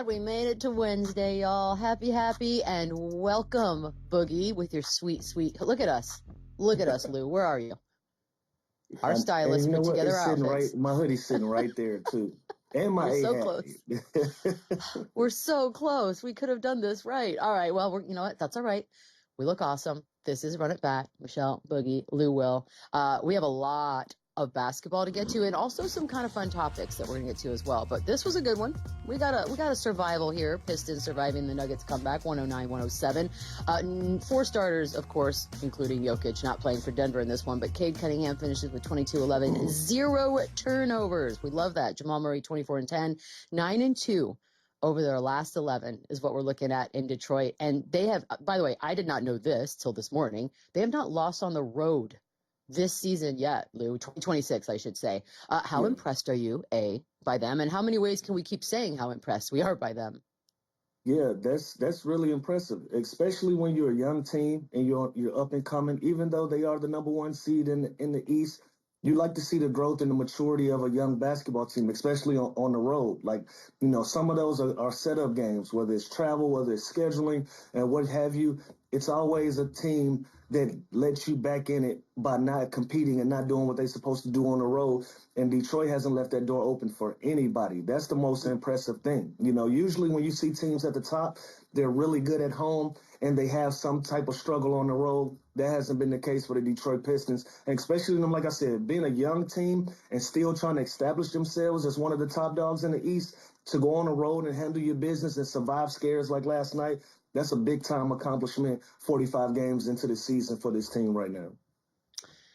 We made it to Wednesday, y'all. Happy, and welcome, Boogie, with your sweet. Look at us. Look at us, Lou. Where are you? Our And stylist you know put what? together It's sitting right. outfits. My hoodie's sitting right there too, and my We're A so hat. close. We're so close. We could have done this right. All right. Well, you know what? That's all right. We look awesome. This is Run It Back. Michelle, Boogie, Lou, Will. We have a lot of basketball to get to, and also some kind of fun topics that we're gonna get to as well. But this was a good one. We got a survival here. Pistons surviving the Nuggets comeback, 109-107. Four starters, of course, including Jokic, not playing for Denver in this one. But Cade Cunningham finishes with 22-11, 0 turnovers. We love that. Jamal Murray, 24-10, 9-2 over their last 11 is what we're looking at in Detroit. And they have, by the way, I did not know this till this morning. They have not lost on the road this season yet, Lou, 2026, I should say. How impressed are you, by them? And how many ways can we keep saying how impressed we are by them? Yeah, that's really impressive, especially when you're a young team and you're up and coming. Even though they are the number one seed in the East, you like to see the growth and the maturity of a young basketball team, especially on the road. Like, some of those are setup games, whether it's travel, whether it's scheduling, and what have you. It's always a team that lets you back in it by not competing and not doing what they're supposed to do on the road. And Detroit hasn't left that door open for anybody. That's the most impressive thing. Usually when you see teams at the top, they're really good at home and they have some type of struggle on the road. That hasn't been the case for the Detroit Pistons. And especially them, like I said, being a young team and still trying to establish themselves as one of the top dogs in the East, to go on the road and handle your business and survive scares like last night, that's a big time accomplishment 45 games into the season for this team right now.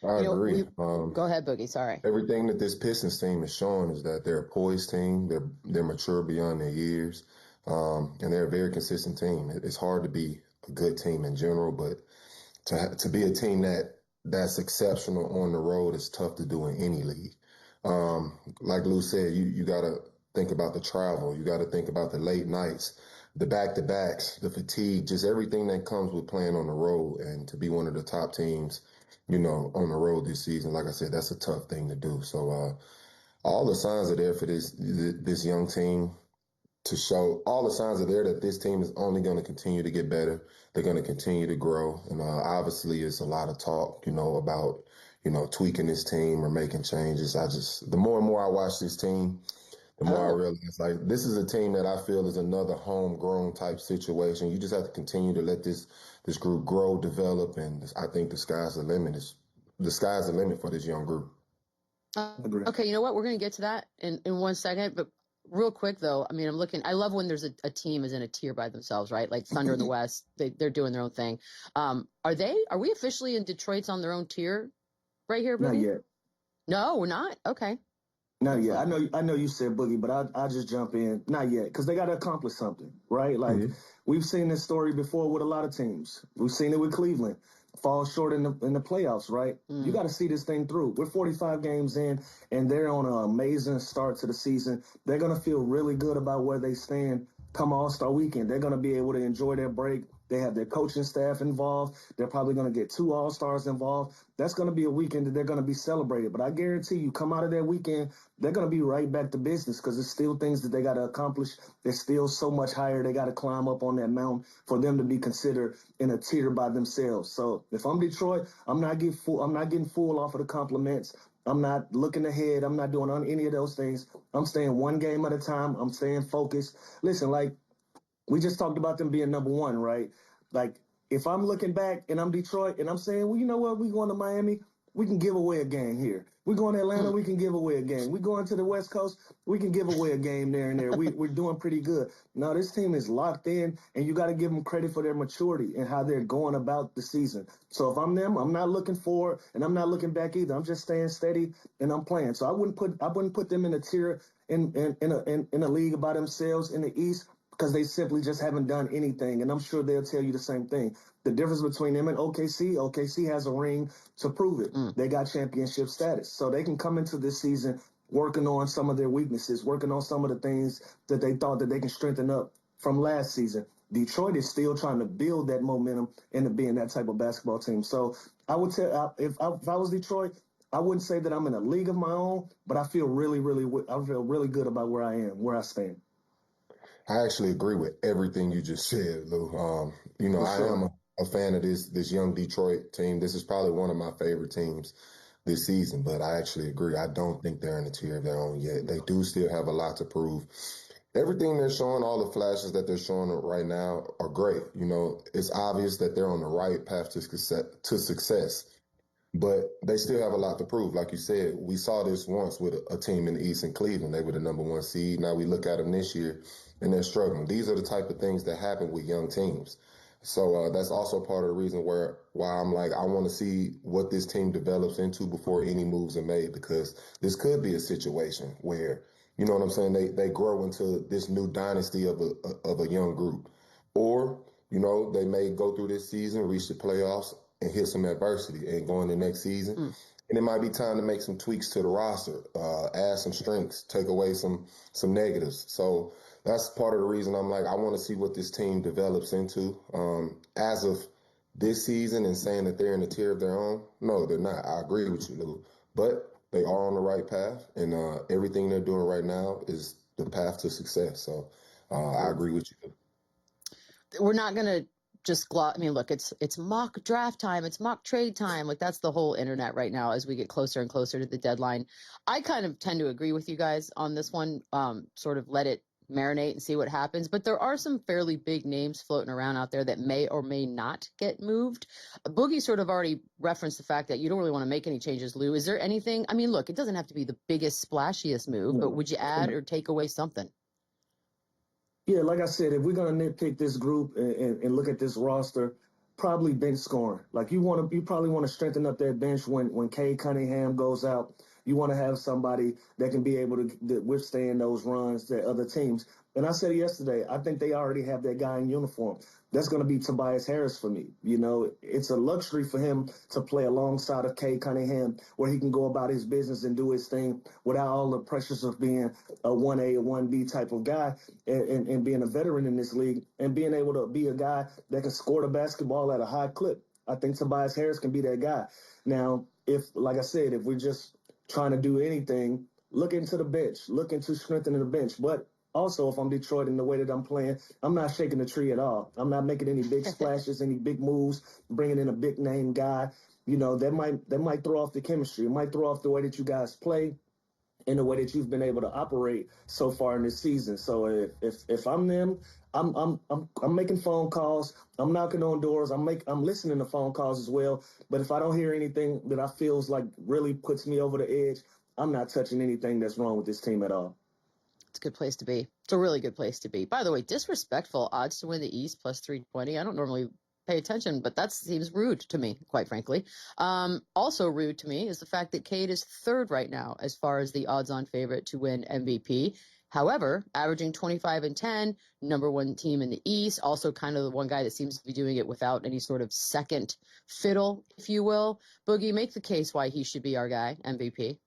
I agree. Go ahead, Boogie. Sorry. Everything that this Pistons team is showing is that they're a poised team. They're mature beyond their years, and they're a very consistent team. It's hard to be a good team in general, but to be a team that's exceptional on the road is tough to do in any league. Like Lou said, you got to think about the travel. You got to think about the late nights, the back-to-backs, the fatigue, just everything that comes with playing on the road. And to be one of the top teams, on the road this season, like I said, that's a tough thing to do. So all the signs are there for this young team to show. All the signs are there that this team is only going to continue to get better. They're going to continue to grow. And obviously, it's a lot of talk, about, tweaking this team or making changes. The more and more I watch this team, the more I realize, like, this is a team that I feel is another homegrown type situation. You just have to continue to let this group grow, develop, and I think the sky's the limit. The sky's the limit for this young group. Okay, you know what? We're going to get to that in 1 second, but real quick though, I mean, I love when there's a team is in a tier by themselves, right? Like Thunder in the West, they're doing their own thing. Are we officially in Detroit's on their own tier right here, Boogie? Not yet. No, we're not. Okay. Not yet. I know you said Boogie, but I'll just jump in. Not yet, because they got to accomplish something, right? Like, we've seen this story before with a lot of teams. We've seen it with Cleveland. Fall short in the playoffs, right? You got to see this thing through. We're 45 games in, and they're on an amazing start to the season. They're going to feel really good about where they stand come All-Star weekend. They're going to be able to enjoy their break. They have their coaching staff involved. They're probably going to get 2 All-Stars involved. That's going to be a weekend that they're going to be celebrated. But I guarantee you, come out of that weekend, they're going to be right back to business because there's still things that they got to accomplish. There's still so much higher they got to climb up on that mountain for them to be considered in a tier by themselves. So if I'm Detroit, I'm not getting full off of the compliments. I'm not looking ahead. I'm not doing any of those things. I'm staying one game at a time. I'm staying focused. Listen, like, we just talked about them being number one, right? Like, if I'm looking back and I'm Detroit and I'm saying, well, you know what? We going to Miami, we can give away a game here. We going to Atlanta, we can give away a game. We going to the West Coast, we can give away a game there and there. We're doing pretty good. Now, this team is locked in, and you got to give them credit for their maturity and how they're going about the season. So if I'm them, I'm not looking forward and I'm not looking back either. I'm just staying steady and I'm playing. So I wouldn't put them in a tier in a league by themselves in the East, because they simply just haven't done anything. And I'm sure they'll tell you the same thing. The difference between them and OKC has a ring to prove it. They got championship status. So they can come into this season working on some of their weaknesses, working on some of the things that they thought that they can strengthen up from last season. Detroit is still trying to build that momentum into being that type of basketball team. So I would tell, if I was Detroit, I wouldn't say that I'm in a league of my own, but I feel really good about where I am, where I stand. I actually agree with everything you just said, Lou. For I sure. am a fan of this young Detroit team. This is probably one of my favorite teams this season, but I actually agree. I don't think they're in a tier of their own yet. They do still have a lot to prove. Everything they're showing, all the flashes that they're showing right now are great. It's obvious that they're on the right path to success. But they still have a lot to prove. Like you said, we saw this once with a team in the East in Cleveland. They were the number one seed. Now we look at them this year, and they're struggling. These are the type of things that happen with young teams. So that's also part of the reason why I'm like, I want to see what this team develops into before any moves are made, because this could be a situation where, you know what I'm saying, they grow into this new dynasty of a young group. Or, they may go through this season, reach the playoffs, and hit some adversity and go into next season. Mm. And it might be time to make some tweaks to the roster, add some strengths, take away some negatives. So that's part of the reason I'm like, I want to see what this team develops into. As of this season and saying that they're in a tier of their own, no, they're not. I agree with you, Lou. But they are on the right path, and everything they're doing right now is the path to success. So I agree with you. We're not going to just I mean, look, it's mock draft time. It's mock trade time. Like, that's the whole internet right now as we get closer and closer to the deadline. I kind of tend to agree with you guys on this one. Sort of let it marinate and see what happens. But there are some fairly big names floating around out there that may or may not get moved. Boogie sort of already referenced the fact that you don't really want to make any changes, Lou. Is there anything? I mean, look, it doesn't have to be the biggest, splashiest move, but would you add or take away something? Yeah, like I said, if we're gonna nitpick this group and look at this roster, probably bench scoring. Like you probably want to strengthen up that bench when Cade Cunningham goes out. You want to have somebody that can be able to withstand those runs that other teams. And I said yesterday, I think they already have that guy in uniform. That's going to be Tobias Harris for me. It's a luxury for him to play alongside of Cade Cunningham, where he can go about his business and do his thing without all the pressures of being a 1A or 1B type of guy and being a veteran in this league and being able to be a guy that can score the basketball at a high clip. I think Tobias Harris can be that guy. Now, like I said, if we're just trying to do anything, look into the bench, look into strengthening the bench. But also, if I'm Detroit in the way that I'm playing, I'm not shaking the tree at all. I'm not making any big splashes, any big moves, bringing in a big name guy. That might throw off the chemistry. It might throw off the way that you guys play in the way that you've been able to operate so far in this season. So if I'm them, I'm making phone calls. I'm knocking on doors. I'm listening to phone calls as well. But if I don't hear anything that I feels like really puts me over the edge, I'm not touching anything that's wrong with this team at all. It's a good place to be. It's a really good place to be. By the way, disrespectful odds to win the East plus 320. I don't normally pay attention, but that seems rude to me, quite frankly. Also rude to me is the fact that Cade is third right now as far as the odds-on favorite to win MVP. However, averaging 25 and 10, number one team in the East, also kind of the one guy that seems to be doing it without any sort of second fiddle, if you will. Boogie, make the case why he should be our guy, MVP.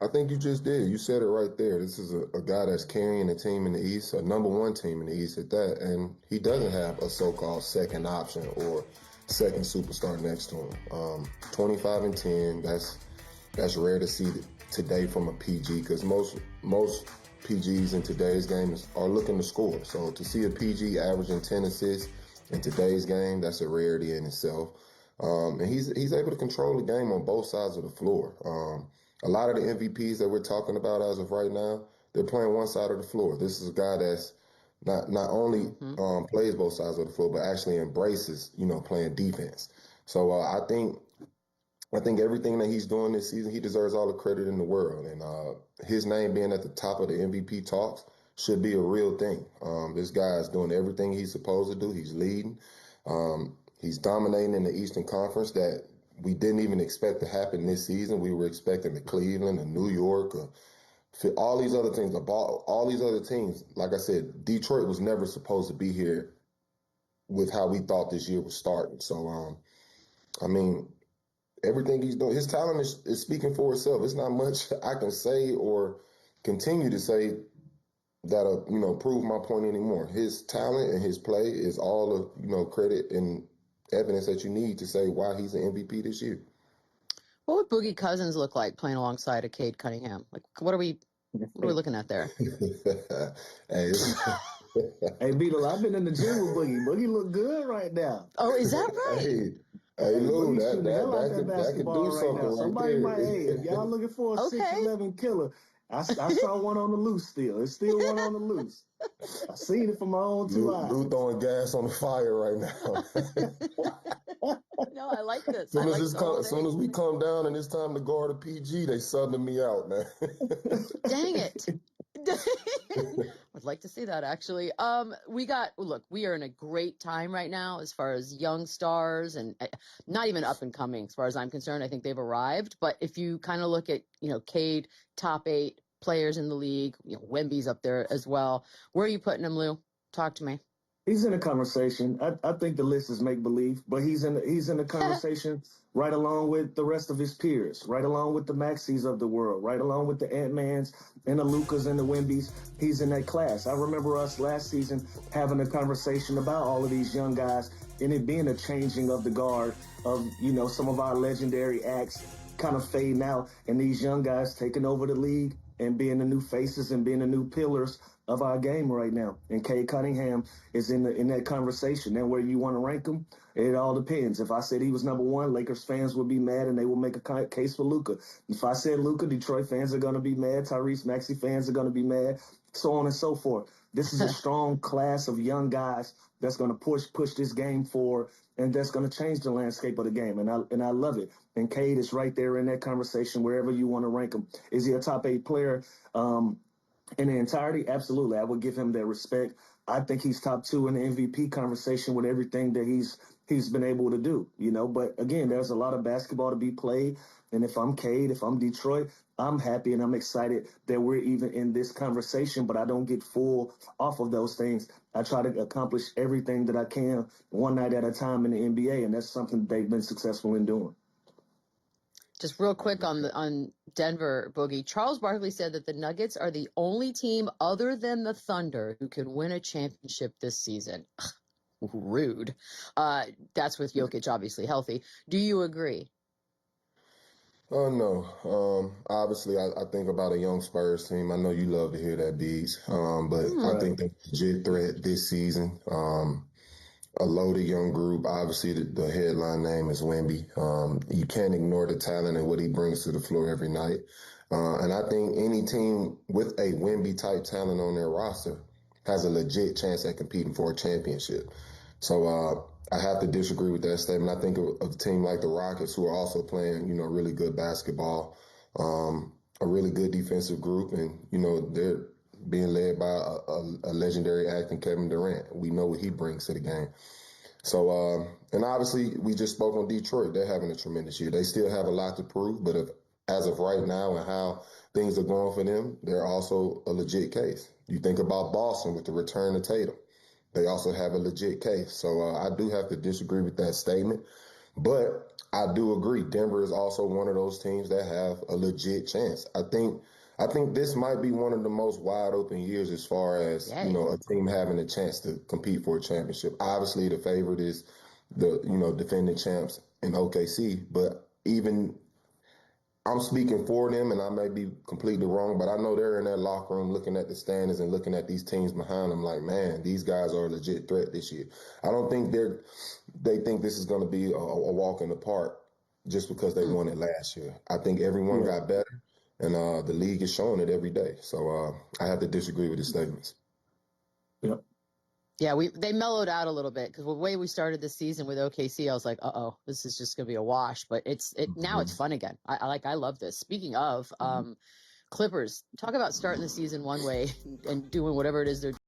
I think you just did. You said it right there. This is a guy that's carrying a team in the East, a number one team in the East at that, and he doesn't have a so-called second option or second superstar next to him. 25 and 10, that's rare to see today from a PG, because most PGs in today's game are looking to score. So to see a PG averaging 10 assists in today's game, that's a rarity in itself. And he's able to control the game on both sides of the floor. A lot of the MVPs that we're talking about as of right now, they're playing one side of the floor. This is a guy that's not only plays both sides of the floor, but actually embraces, playing defense. So I think everything that he's doing this season, he deserves all the credit in the world. And his name being at the top of the MVP talks should be a real thing. This guy is doing everything he's supposed to do. He's leading. He's dominating in the Eastern Conference that we didn't even expect to happen this season. We were expecting the Cleveland, the New York, all these other teams, all these other teams. Like I said, Detroit was never supposed to be here with how we thought this year was starting. So, I mean, everything he's doing, his talent is speaking for itself. It's not much I can say or continue to say that'll, prove my point anymore. His talent and his play is all of, credit and evidence that you need to say why he's an MVP this year. What would Boogie Cousins look like playing alongside a Cade Cunningham? Like, what are we looking at there? Hey, Hey, Beetle, I've been in the gym with Boogie. Boogie look good right now. Oh, is that right? Hey, Lou, Boogie's shooting the hell out that that could basketball do right something now. right Somebody there. might, hey, if y'all looking for a Okay. 6'11" killer, I saw one on the loose still. It's still one on the loose. I seen it from my own two eyes. Lou throwing gas on the fire right now. No, I like this. Soon I like as, the whole soon as thing. we come down and it's time to guard a PG, they subbing me out, man. Dang it. Would like to see that actually. We are in a great time right now as far as young stars and not even up and coming as far as I'm concerned. I think they've arrived. But if you kind of look at, Cade, top 8 players in the league, Wemby's up there as well. Where are you putting him, Lou? Talk to me. He's in a conversation. I think the list is make believe, but he's in the conversation right along with the rest of his peers, right along with the Maxis of the world, right along with the Ant-Mans and the Lucas and the Wembys. He's in that class. I remember us last season having a conversation about all of these young guys and it being a changing of the guard of, some of our legendary acts kind of fading out and these young guys taking over the league and being the new faces and being the new pillars of our game right now. And Cade Cunningham is in that conversation. And where you want to rank him, it all depends. If I said he was number 1, Lakers fans would be mad and they will make a case for Luka. If I said Luka, Detroit fans are going to be mad. Tyrese Maxey fans are going to be mad, so on and so forth. This is a strong class of young guys that's going to push this game forward, and that's going to change the landscape of the game. And I love it. And Cade is right there in that conversation wherever you want to rank him. Is he a top 8 player? In the entirety, absolutely. I would give him that respect. I think he's top 2 in the MVP conversation with everything that he's been able to do, But again, there's a lot of basketball to be played. And if I'm Cade, if I'm Detroit, I'm happy and I'm excited that we're even in this conversation, but I don't get full off of those things. I try to accomplish everything that I can one night at a time in the NBA, and that's something they've been successful in doing. Just real quick on Denver, Boogie. Charles Barkley said that the Nuggets are the only team other than the Thunder who can win a championship this season. Rude. That's with Jokic obviously healthy. Do you agree? No. Obviously, I think about a young Spurs team. I know you love to hear that, Beats. But I think the legit threat this season. A loaded young group. Obviously, the headline name is Wemby. You can't ignore the talent and what he brings to the floor every night. And I think any team with a Wemby-type talent on their roster has a legit chance at competing for a championship. So I have to disagree with that statement. I think of a team like the Rockets, who are also playing, really good basketball, a really good defensive group, and, they're being led by a legendary acting Kevin Durant. We know what he brings to the game. So, and obviously, we just spoke on Detroit. They're having a tremendous year. They still have a lot to prove, but as of right now and how things are going for them, they're also a legit case. You think about Boston with the return of Tatum. They also have a legit case. So I do have to disagree with that statement. But I do agree. Denver is also one of those teams that have a legit chance. I think this might be one of the most wide open years as far as, a team having a chance to compete for a championship. Obviously, the favorite is the, defending champs in OKC. But even I'm speaking for them, and I may be completely wrong, but I know they're in that locker room looking at the standings and looking at these teams behind them like, man, these guys are a legit threat this year. I don't think they think this is going to be a walk in the park just because they won it last year. I think everyone got better, and the league is showing it every day. So I have to disagree with his statements. Yep. Yeah, they mellowed out a little bit because the way we started the season with OKC, I was like, this is just gonna be a wash. But now it's fun again. I love this. Speaking of Clippers, talk about starting the season one way and doing whatever it is they're